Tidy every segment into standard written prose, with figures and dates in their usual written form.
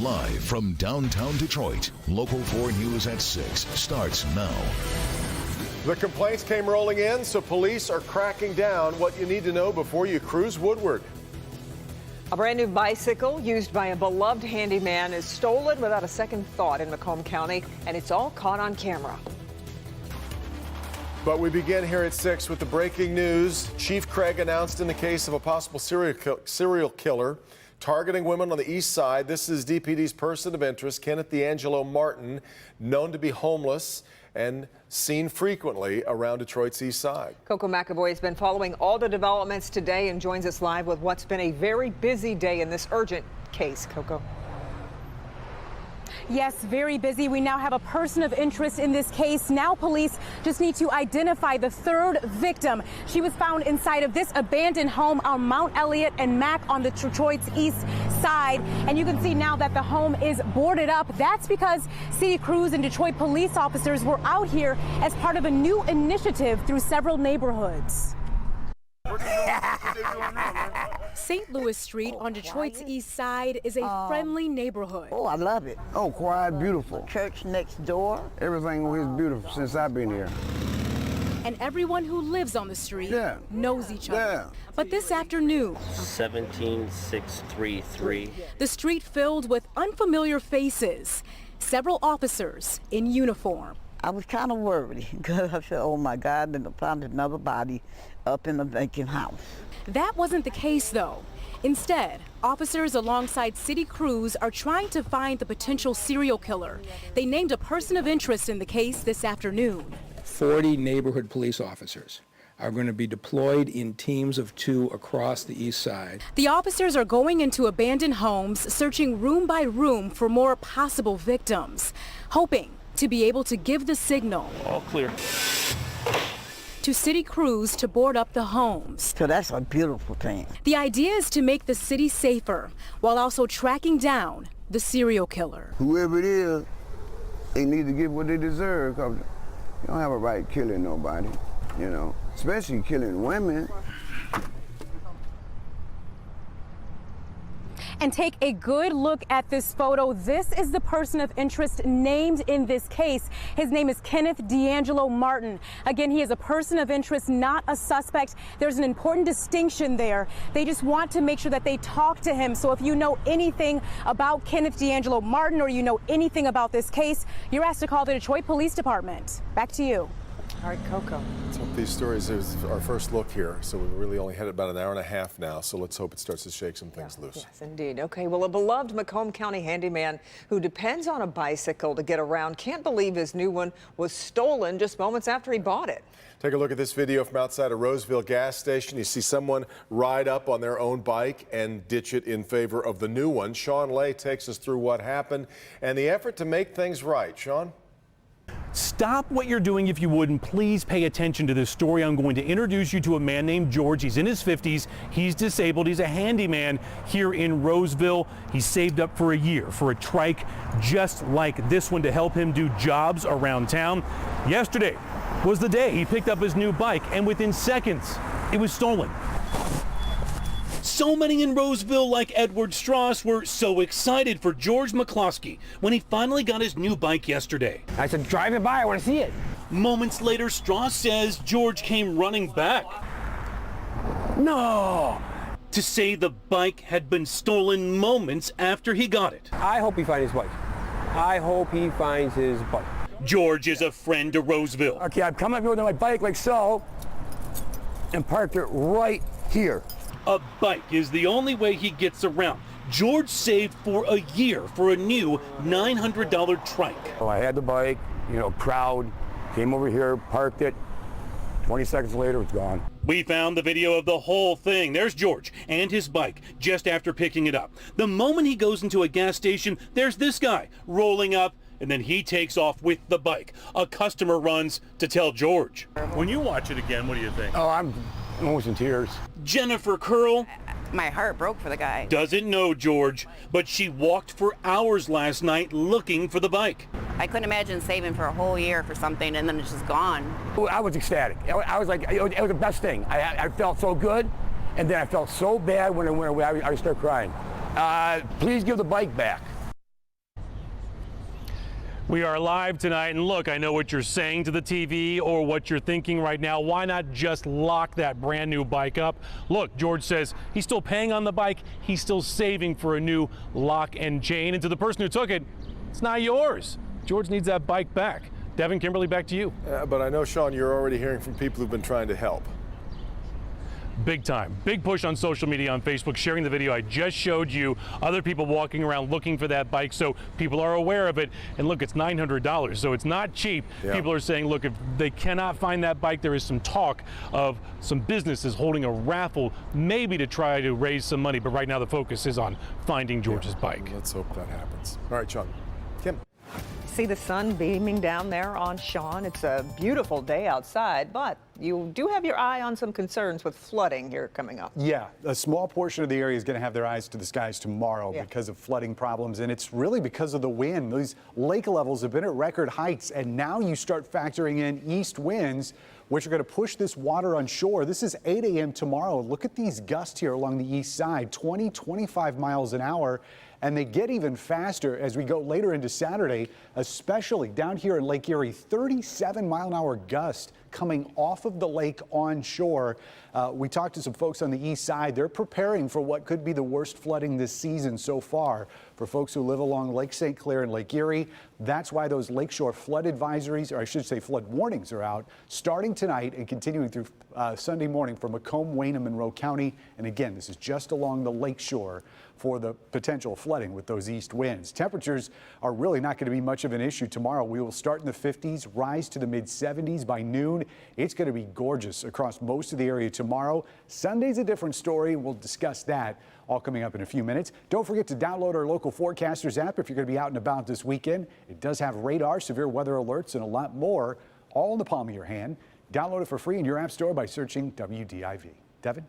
Live from downtown Detroit, Local 4 News at 6 starts now. The complaints came rolling in, so police are cracking down. What you need to know before you cruise Woodward. A brand new bicycle used by a beloved handyman is stolen without a second thought in Macomb County, and it's all caught on camera. But we begin here at 6 with the breaking news. Chief Craig announced in the case of a possible serial killer targeting women on the east side. This is DPD's person of interest, Kenneth D'Angelo Martin, known to be homeless and seen frequently around Detroit's east side. Coco McAvoy has been following all the developments today and joins us live with what's been a very busy day in this urgent case. Coco. Yes, very busy. We now have a person of interest in this case. Now police just need to identify the third victim. She was found inside of this abandoned home on Mount Elliott and Mac on the Detroit's east side. And you can see now that the home is boarded up. That's because city crews and Detroit police officers were out here as part of a new initiative through several neighborhoods. St. Louis Street on Detroit's east side is a friendly neighborhood. Oh, I love it. Oh, quiet, beautiful. Church next door. Everything is beautiful since I've been here. And everyone who lives on the street knows each other. Yeah. But this afternoon, 17633. the street filled with unfamiliar faces, several officers in uniform. I was kind of worried because I said, oh my God, then I found another body up in the vacant house. That wasn't the case, though. Instead, officers alongside city crews are trying to find the potential serial killer. They named a person of interest in the case this afternoon. 40 neighborhood police officers are going to be deployed in teams of 2 across the east side. The officers are going into abandoned homes, searching room by room for more possible victims, hoping to be able to give the signal. All clear. To city crews to board up the homes. So that's a beautiful thing. The idea is to make the city safer while also tracking down the serial killer. Whoever it is, they need to get what they deserve, because you don't have a right killing nobody, you know, especially killing women. And take a good look at this photo. This is the person of interest named in this case. His name is Kenneth D'Angelo Martin. Again, he is a person of interest, not a suspect. There's an important distinction there. They just want to make sure that they talk to him. So if you know anything about Kenneth D'Angelo Martin or you know anything about this case, you're asked to call the Detroit Police Department. Back to you. All right, Coco. Let's hope these stories is our first look here. So we really only had about an hour and a half now. So let's hope it starts to shake some things loose. Yes, indeed. Okay, well, a beloved Macomb County handyman who depends on a bicycle to get around can't believe his new one was stolen just moments after he bought it. Take a look at this video from outside a Roseville gas station. You see someone ride up on their own bike and ditch it in favor of the new one. Sean Lay takes us through what happened and the effort to make things right. Sean? Stop what you're doing if you would, and please pay attention to this story. I'm going to introduce you to a man named George. He's in his 50s. He's disabled. He's a handyman here in Roseville. He saved up for a year for a trike just like this one to help him do jobs around town. Yesterday was the day he picked up his new bike, and within seconds, it was stolen. So many in Roseville, like Edward Strauss, were so excited for George McCloskey when he finally got his new bike yesterday. I said, drive it by, I want to see it. Moments later, Strauss says George came running back. No! To say the bike had been stolen moments after he got it. I hope he finds his bike. I hope he finds his bike. George is a friend to Roseville. Okay, I've come up here with my bike like so and parked it right here. A bike is the only way he gets around. George saved for a year for a new $900 trike. So I had the bike, you know, proud, came over here, parked it. 20 seconds later, it's gone. We found the video of the whole thing. There's George and his bike just after picking it up. The moment he goes into a gas station, there's this guy rolling up, and then he takes off with the bike. A customer runs to tell George. When you watch it again, what do you think? Oh, I'm almost in tears. Jennifer Curl my heart broke for the guy. doesn't know George, but she walked for hours last night looking for the bike. I couldn't imagine saving for a whole year for something and then it's just gone. I was ecstatic. I was like, it was the best thing. I felt so good, and then I felt so bad when I started crying. Please give the bike back. We are live tonight, and look, I know what you're saying to the TV or what you're thinking right now. Why not just lock that brand new bike up? Look, George says he's still paying on the bike. He's still saving for a new lock and chain. And to the person who took it, it's not yours. George needs that bike back. Devin, Kimberly, back to you. But I know, Sean, you're already hearing from people who've been trying to help. Big time. Big push on social media, on Facebook, sharing the video I just showed you. Other people walking around looking for that bike, so people are aware of it. And look, it's $900, so it's not cheap. Yeah. People are saying, look, if they cannot find that bike, there is some talk of some businesses holding a raffle, maybe to try to raise some money. But right now the focus is on finding George's bike. Let's hope that happens. All right, Sean. Kim. See the sun beaming down there on Sean. It's a beautiful day outside, but you do have your eye on some concerns with flooding here coming up. Yeah, a small portion of the area is going to have their eyes to the skies tomorrow because of flooding problems, and it's really because of the wind. These lake levels have been at record heights, and now you start factoring in east winds, which are going to push this water on shore. This is 8 a.m. tomorrow. Look at these gusts here along the east side, 20, 25 miles an hour. And they get even faster as we go later into Saturday, especially down here in Lake Erie, 37-mile-an-hour gust coming off of the lake onshore. We talked to some folks on the east side. They're preparing for what could be the worst flooding this season so far. For folks who live along Lake St. Clair and Lake Erie, that's why those lakeshore flood advisories, or I should say flood warnings, are out starting tonight and continuing through Sunday morning for Macomb, Wayne, and Monroe County. And again, this is just along the lakeshore for the potential flooding with those east winds. Temperatures are really not going to be much of an issue tomorrow. We will start in the 50s, rise to the mid-70s by noon. It's going to be gorgeous across most of the area tomorrow. Sunday's a different story. We'll discuss that all coming up in a few minutes. Don't forget to download our local forecasters app if you're going to be out and about this weekend. It does have radar, severe weather alerts, and a lot more, all in the palm of your hand. Download it for free in your app store by searching WDIV. Devin?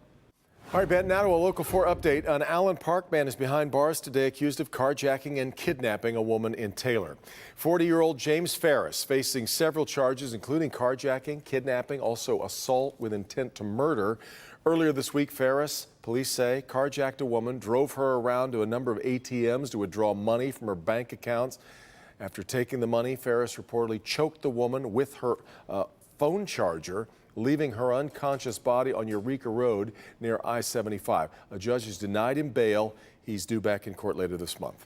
All right, Ben, now to a Local 4 update. An Allen Park man is behind bars today accused of carjacking and kidnapping a woman in Taylor. 40-year-old James Ferris facing several charges, including carjacking, kidnapping, also assault with intent to murder. Earlier this week, Ferris, police say, carjacked a woman, drove her around to a number of ATMs to withdraw money from her bank accounts. After taking the money, Ferris reportedly choked the woman with her phone charger, leaving her unconscious body on Eureka Road near I-75. A judge has denied him bail. He's due back in court later this month.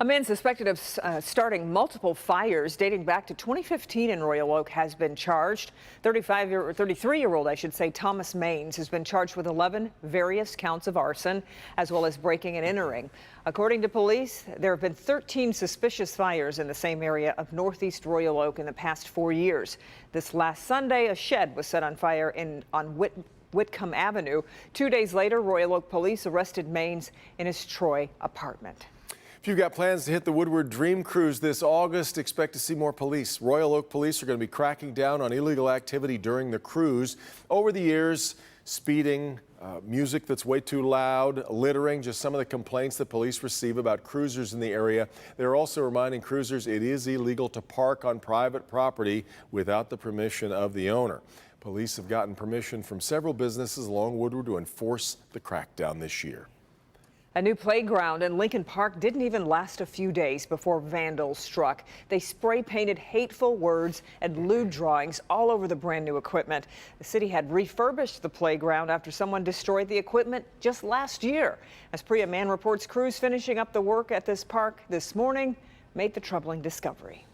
A man suspected of starting multiple fires dating back to 2015 in Royal Oak has been charged. 33-year-old, I should say, Thomas Maines has been charged with 11 various counts of arson, as well as breaking and entering. According to police, there have been 13 suspicious fires in the same area of northeast Royal Oak in the past 4 years. This last Sunday, a shed was set on fire on Whitcomb Avenue. 2 days later, Royal Oak police arrested Maines in his Troy apartment. If you've got plans to hit the Woodward Dream Cruise this August, expect to see more police. Royal Oak police are going to be cracking down on illegal activity during the cruise. Over the years, speeding, music that's way too loud, littering, just some of the complaints that police receive about cruisers in the area. They're also reminding cruisers it is illegal to park on private property without the permission of the owner. Police have gotten permission from several businesses along Woodward to enforce the crackdown this year. A new playground in Lincoln Park didn't even last a few days before vandals struck. They spray painted hateful words and lewd drawings all over the brand new equipment. The city had refurbished the playground after someone destroyed the equipment just last year. As Priya Mann reports, crews finishing up the work at this park this morning made the troubling discovery.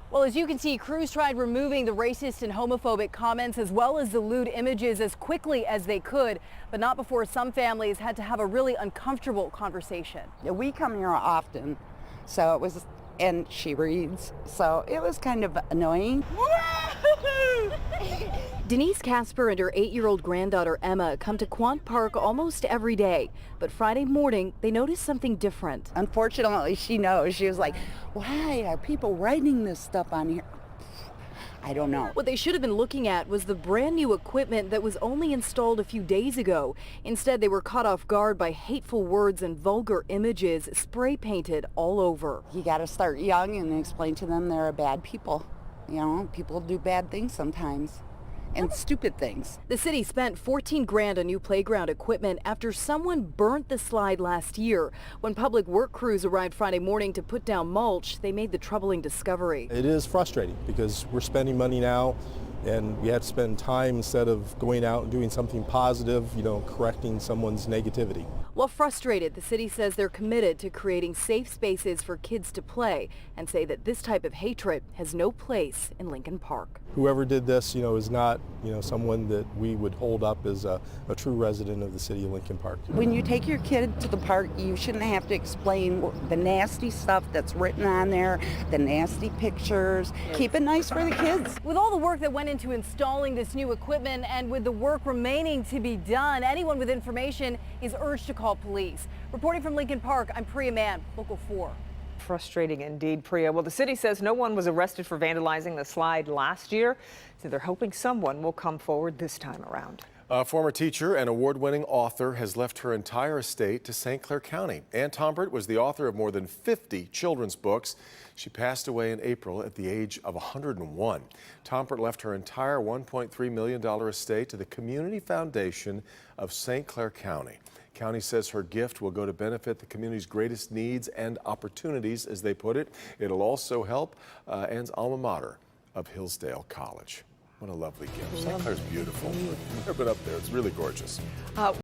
Well, as you can see, crews tried removing the racist and homophobic comments as well as the lewd images as quickly as they could, but not before some families had to have a really uncomfortable conversation. Yeah, we come here often, so it was, and she reads, so it was kind of annoying. Denise Casper and her 8-year-old granddaughter Emma come to Quant Park almost every day, but Friday morning they noticed something different. Unfortunately, she knows. She was like, why are people writing this stuff on here? I don't know. What they should have been looking at was the brand new equipment that was only installed a few days ago. Instead, they were caught off guard by hateful words and vulgar images spray painted all over. You got to start young and explain to them they're bad people. You know, people do bad things sometimes. and stupid things. The city spent $14 grand on new playground equipment after someone burnt the slide last year. When public work crews arrived Friday morning to put down mulch, they made the troubling discovery. It is frustrating because we're spending money now and we have to spend time instead of going out and doing something positive, correcting someone's negativity. While frustrated, the city says they're committed to creating safe spaces for kids to play and say that this type of hatred has no place in Lincoln Park. Whoever did this, is not, someone that we would hold up as a true resident of the city of Lincoln Park. When you take your kid to the park, you shouldn't have to explain the nasty stuff that's written on there, the nasty pictures. Keep it nice for the kids. With all the work that went into installing this new equipment and with the work remaining to be done, anyone with information is urged to call police. Reporting from Lincoln Park, I'm Priya Mann, Local 4. Frustrating indeed, Priya. Well, the city says no one was arrested for vandalizing the slide last year, so they're hoping someone will come forward this time around. A former teacher and award-winning author has left her entire estate to St. Clair County. Ann Tombert was the author of more than 50 children's books. She passed away in April at the age of 101. Tombert left her entire $1.3 million estate to the Community Foundation of St. Clair County. County says her gift will go to benefit the community's greatest needs and opportunities, as they put it. It'll also help Ann's alma mater of Hillsdale College. What a lovely gift. St. Clair's beautiful. I've never been up there. It's really gorgeous.